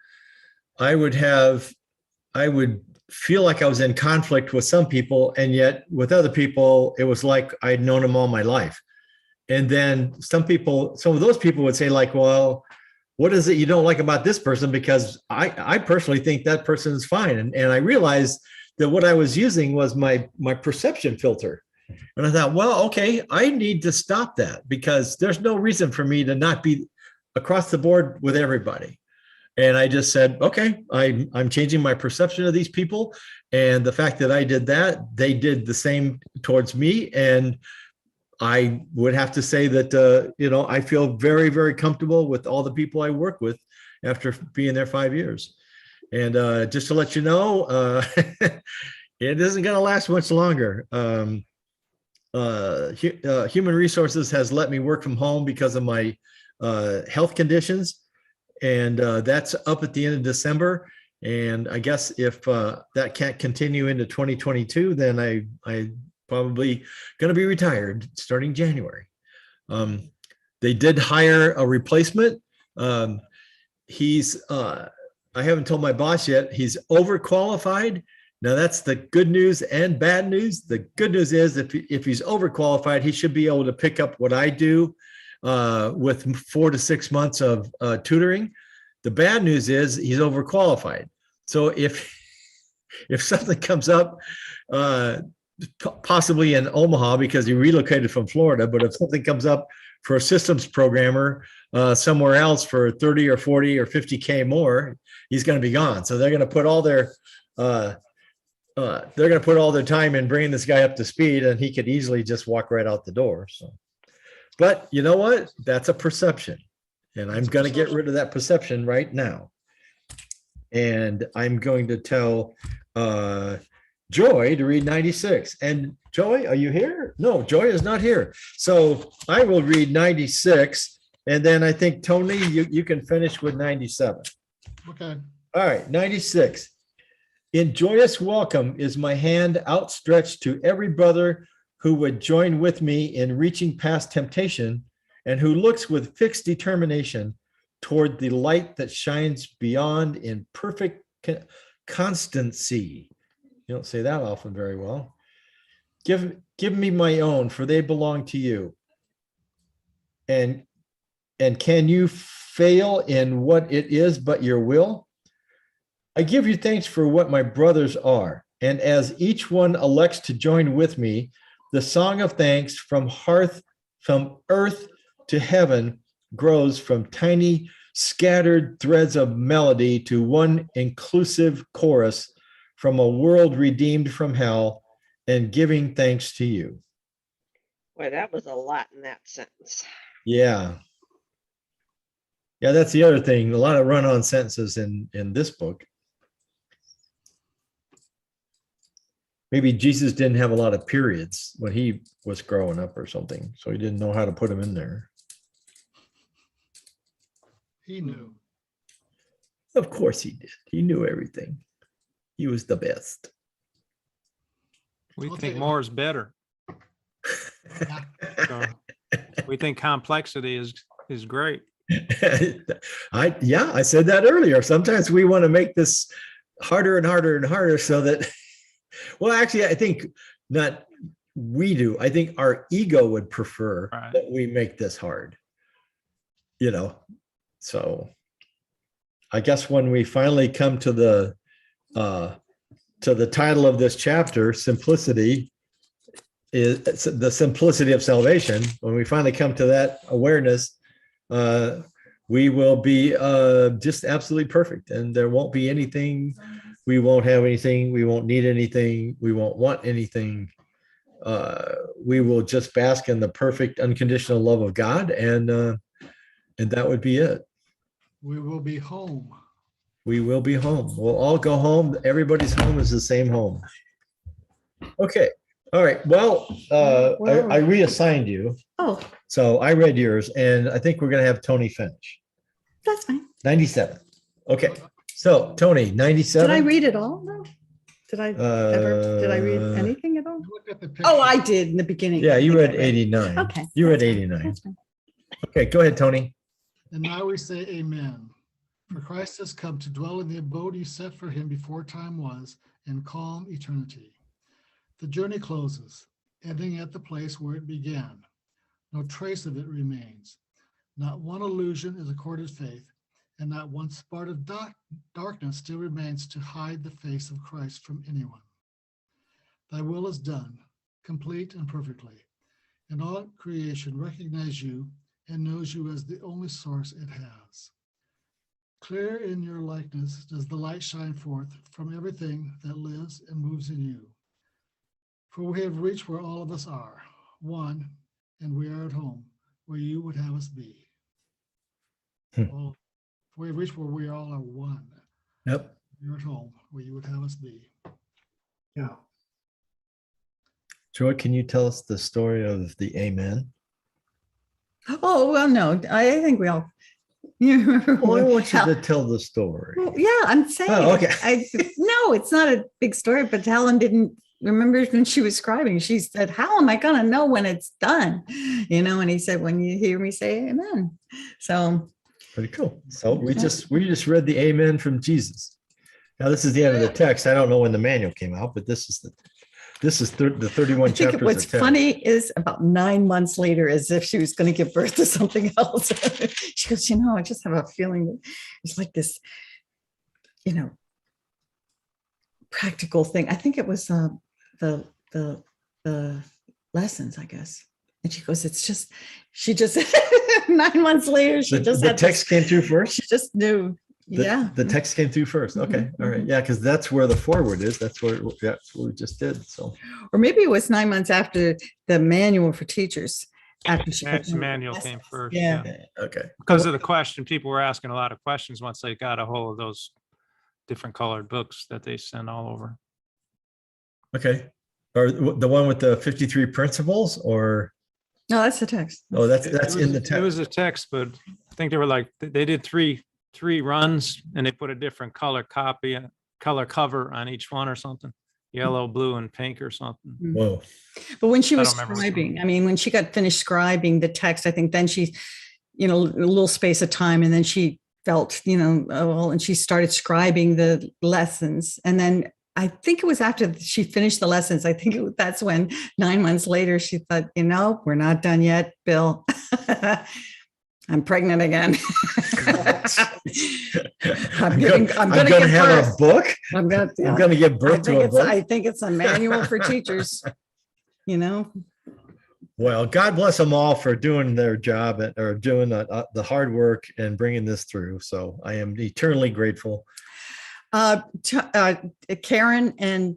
I would feel like I was in conflict with some people, and yet with other people, it was like I'd known them all my life. And then some of those people would say like, well, what is it you don't like about this person? Because I personally think that person is fine. And I realized that what I was using was my perception filter. And I thought, well, okay, I need to stop that, because there's no reason for me to not be across the board with everybody. And I just said, okay, I'm changing my perception of these people. And the fact that I did that, they did the same towards me. And I would have to say that, I feel very, very comfortable with all the people I work with. after being there 5 years. And just to let you know, it isn't going to last much longer. Human Resources has let me work from home because of my health conditions. And that's up at the end of December. And I guess if that can't continue into 2022, then I probably going to be retired starting January. They did hire a replacement. He's I haven't told my boss yet. He's overqualified. Now that's the good news and bad news. The good news is if he's overqualified, he should be able to pick up what I do with 4 to 6 months of tutoring. The bad news is he's overqualified. So if something comes up, possibly in Omaha because he relocated from Florida, but if something comes up for a systems programmer somewhere else for 30 or 40 or 50K more, he's going to be gone. So they're going to put all their time in bringing this guy up to speed, and he could easily just walk right out the door. So, but you know what? That's a perception, and I'm going to get rid of that perception right now. And I'm going to tell Joy to read 96. And Joy, are you here? No, Joy is not here. So I will read 96. And then I think, Tony, you can finish with 97.
Okay.
All right, 96. In joyous welcome is my hand outstretched to every brother who would join with me in reaching past temptation and who looks with fixed determination toward the light that shines beyond in perfect constancy. You don't say that often very well. Give me my own, for they belong to you. And can you fail in what it is but your will? I give you thanks for what my brothers are. And as each one elects to join with me, the song of thanks from earth to heaven grows from tiny scattered threads of melody to one inclusive chorus from a world redeemed from hell and giving thanks to you.
Boy, that was a lot in that sentence.
Yeah. Yeah, that's the other thing. A lot of run-on sentences in this book. Maybe Jesus didn't have a lot of periods when he was growing up or something, so he didn't know how to put them in there.
He knew.
Of course he did. He knew everything. He was the best.
We
I'll
think
take-
more is better. So we think complexity is great.
I said that earlier. Sometimes we want to make this harder and harder and harder so that, well, actually, I think not we do. I think our ego would prefer
Right.
that we make this hard. So I guess when we finally come to the title of this chapter, simplicity is the simplicity of salvation. When we finally come to that awareness, we will be just absolutely perfect, and there won't be anything. We won't have anything. We won't need anything. We won't want anything. We will just bask in the perfect unconditional love of God, and that would be it.
We will be home.
We will be home. We'll all go home. Everybody's home is the same home. Okay. All right. Well, I reassigned you.
Oh,
So I read yours, and I think we're going to have Tony finish.
that's fine.
97. Okay. So Tony, 97.
Did I read it all? No. Did I read anything at all?
You look at the
Oh,
picture.
I did in the beginning.
Yeah,
I
you
think I
read 89.
Okay.
You read
that's fine.
89.
That's fine.
Okay, go ahead, Tony.
And now we say amen. For Christ has come to dwell in the abode you set for him before time was, in calm eternity. The journey closes, ending at the place where it began. No trace of it remains. Not one illusion is accorded faith, and not one spot of darkness still remains to hide the face of Christ from anyone. Thy will is done, complete and perfectly, and all creation recognize you and knows you as the only source it has. Clear in your likeness does the light shine forth from everything that lives and moves in you. For we have reached where all of us are, one, and we are at home, where you would have us be.
Hmm.
All we reach where we all are one.
Yep.
You're at home, where you would have us be.
Yeah.
Joy, can you tell us the story of the Amen?
Oh, well, no, I think we all, you remember
Well, I
when-
want you
how-
to tell the story.
Well, yeah, I'm saying,
okay.
no, it's not a big story, but Helen didn't remember when she was scribing. She said, how am I going to know when it's done? You know, and he said, when you hear me say amen. So
Pretty cool. So we just read the Amen from Jesus. Now this is the end of the text. I don't know when the manual came out, but this is the 31
I think
chapters.
what's
of text.
funny is about 9 months later, as if she was going to give birth to something else. She goes, you know, I just have a feeling that it's like this, you know, practical thing. I think it was the lessons, I guess. And she goes, it's just, she just 9 months later, she just
the
had
text came through first.
She just knew.
The, the text came through first. Okay.
Mhm,
All right.
mhm.
Yeah, because that's where the forward is. That's what we just did. So
Or maybe it was 9 months after the manual for teachers. After she got done with the
Manual came
lessons.
first.
Yeah.
okay.
Because of the question, people were asking a lot of questions once they got a hold of those different colored books that they send all over.
Okay. Or the one with the 53 principles, or
No, that's the text.
oh, that's
It
in the
was- It was
text.
a text, but I think they were like, they did three runs and they put a different color cover on each one or something. Yellow, blue, and pink or something.
Whoa.
But when she
I
was
don't remember which one.
scribing, I mean, when she got finished scribing the text, I think then she, you know, a little space of time, and then she felt, you know, oh, well, and she started scribing the lessons. And then I think it was after she finished the lessons, I think that's when 9 months later, she thought, you know, we're not done yet, Bill. I'm pregnant again. I'm gonna
gonna
give
have
birth.
a book.
I'm gonna,
I'm gonna give birth to a book.
I think it's a manual for teachers, you know?
Well, God bless them all for doing their job or doing the hard work and bringing this through. So I am eternally grateful.
Karen and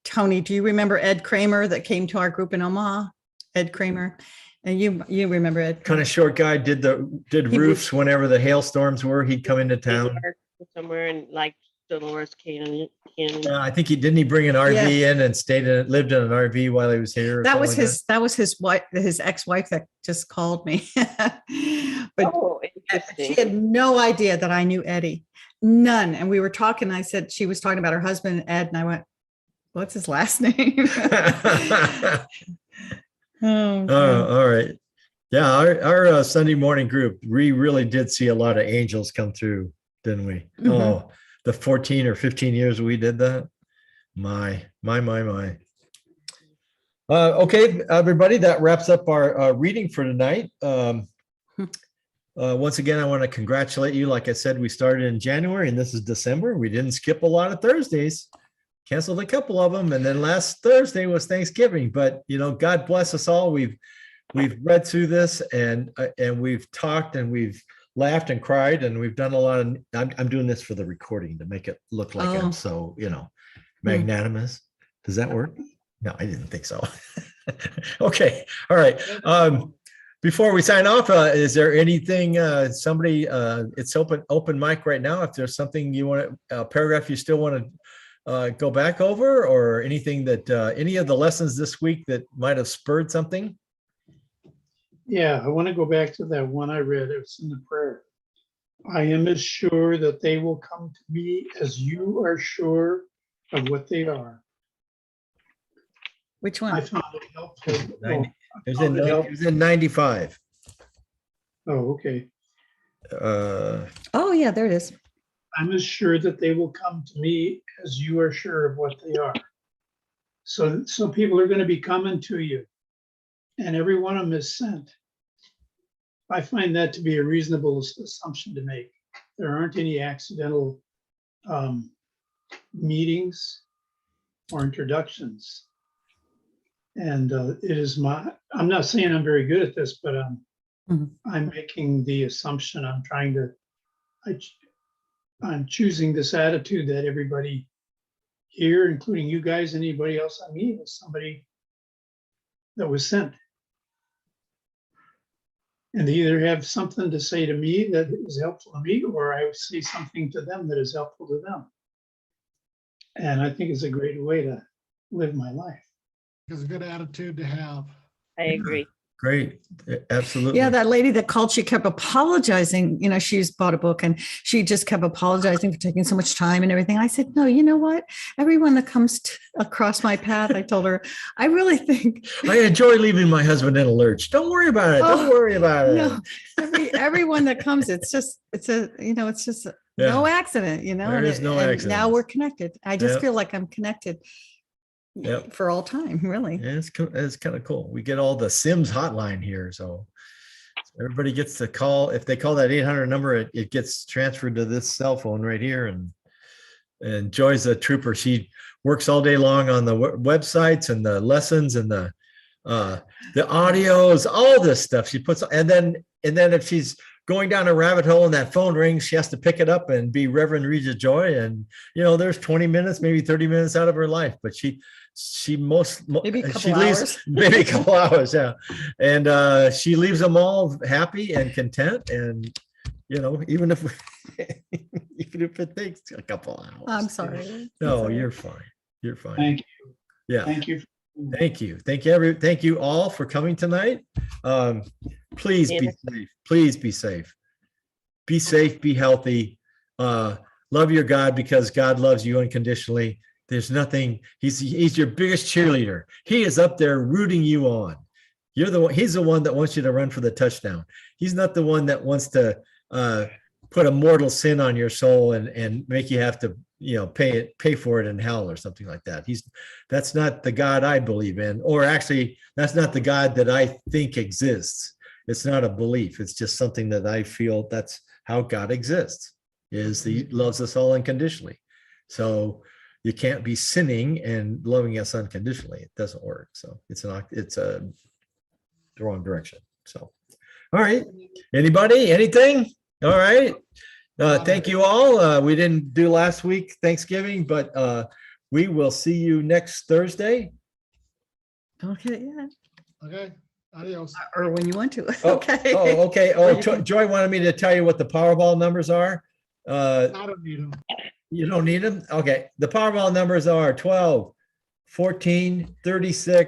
Tony, do you remember Ed Kramer that came to our group in Omaha? Ed Kramer, and you remember Ed?
Kind of short guy, did
He
roofs whenever the hailstorms were. He'd come into town.
Somewhere in like Dolores Canyon.
I think he bring an RV in and lived in an RV while he was here. or
That
something
was
like
that was his wife, his ex-wife that just called me. But
Oh,
she
interesting.
had no idea that I knew Eddie, none. And we were talking. I said she was talking about her husband Ed, and I went, "What's his last name?" Oh,
Oh, all right. Yeah, our Sunday morning group, we really did see a lot of angels come through, didn't we?
Mhm.
Oh, the 14 or 15 years we did that. My. Okay, everybody, that wraps up our reading for tonight. Once again, I want to congratulate you. Like I said, we started in January and this is December. We didn't skip a lot of Thursdays. Canceled a couple of them, and then last Thursday was Thanksgiving. But you know, God bless us all. We've read through this and we've talked and we've laughed and cried and we've done a lot of. I'm doing this for the recording to make it look like
Oh.
I'm so magnanimous. Does that work? No, I didn't think so. Okay, all right. Before we sign off, is there anything somebody? It's open mic right now. If there's something you want a paragraph you still want to. Go back over, or anything that any of the lessons this week that might have spurred something?
Yeah, I want to go back to that one I read. It was in the prayer. I am as sure that they will come to me as you are sure of what they are.
which
I
one?
found it helpful.
90. It
found it
was in 95.
Oh, okay.
Oh yeah, there it is.
I'm as sure that they will come to me as you are sure of what they are. So people are going to be coming to you, and every one of them is sent. I find that to be a reasonable assumption to make. There aren't any accidental meetings or introductions. And it is I'm not saying I'm very good at this, but
Mhm.
I'm making the assumption, I'm choosing this attitude that everybody here, including you guys, anybody else I meet, is somebody that was sent. and they either have something to say to me that is helpful to me, or I say something to them that is helpful to them. And I think it's a great way to live my life.
It's a good attitude to have.
I agree.
Great, absolutely.
Yeah, that lady that called, she kept apologizing. You know, she's bought a book and she just kept apologizing for taking so much time and everything. I said, no, you know what? Everyone that comes across my path, I told her, I really think
I enjoy leaving my husband in a lurch. Don't worry about it. Don't
Oh,
worry about it.
no, everyone that comes, it's just no accident, you know.
There
and
is no
and Now
accident.
we're connected. I just
Yep.
feel like I'm connected
Yep.
for all time, really.
Yeah, it's kind of cool. We get all the Sims hotline here, so everybody gets to call. If they call that 800 number, it gets transferred to this cell phone right here. And Joy's a trooper. She works all day long on the websites and the lessons and the audios, all this stuff. She puts, and then if she's going down a rabbit hole and that phone rings, she has to pick it up and be Reverend Reja Joy. And there's 20 minutes, maybe 30 minutes out of her life, but she
Maybe a couple
she leaves
hours.
maybe a couple hours, yeah. And she leaves them all happy and content. And even if it takes a couple hours.
I'm sorry.
No,
It's
you're fine. You're fine.
Thank you.
Yeah.
Thank you.
Thank you. Thank you all for coming tonight. Please be
Yeah.
safe. Please be safe. Be safe, be healthy. Love your God because God loves you unconditionally. There's nothing, he's your biggest cheerleader. He is up there rooting you on. He's the one that wants you to run for the touchdown. He's not the one that wants to put a mortal sin on your soul and make you have to pay for it in hell or something like that. That's not the God I believe in, or actually that's not the God that I think exists. It's not a belief. It's just something that I feel that's how God exists, is he loves us all unconditionally. So you can't be sinning and loving us unconditionally. It doesn't work. So it's the wrong direction. So, all right. Anybody, anything? All right. Thank you all. We didn't do last week Thanksgiving, but we will see you next Thursday.
Okay, yeah.
Okay, adios.
Or when you want to.
Oh,
Okay.
Oh, okay. Oh, Joy wanted me to tell you what the Powerball numbers are.
I don't need them.
You don't need them? Okay. The Powerball numbers are 12, 14, 36,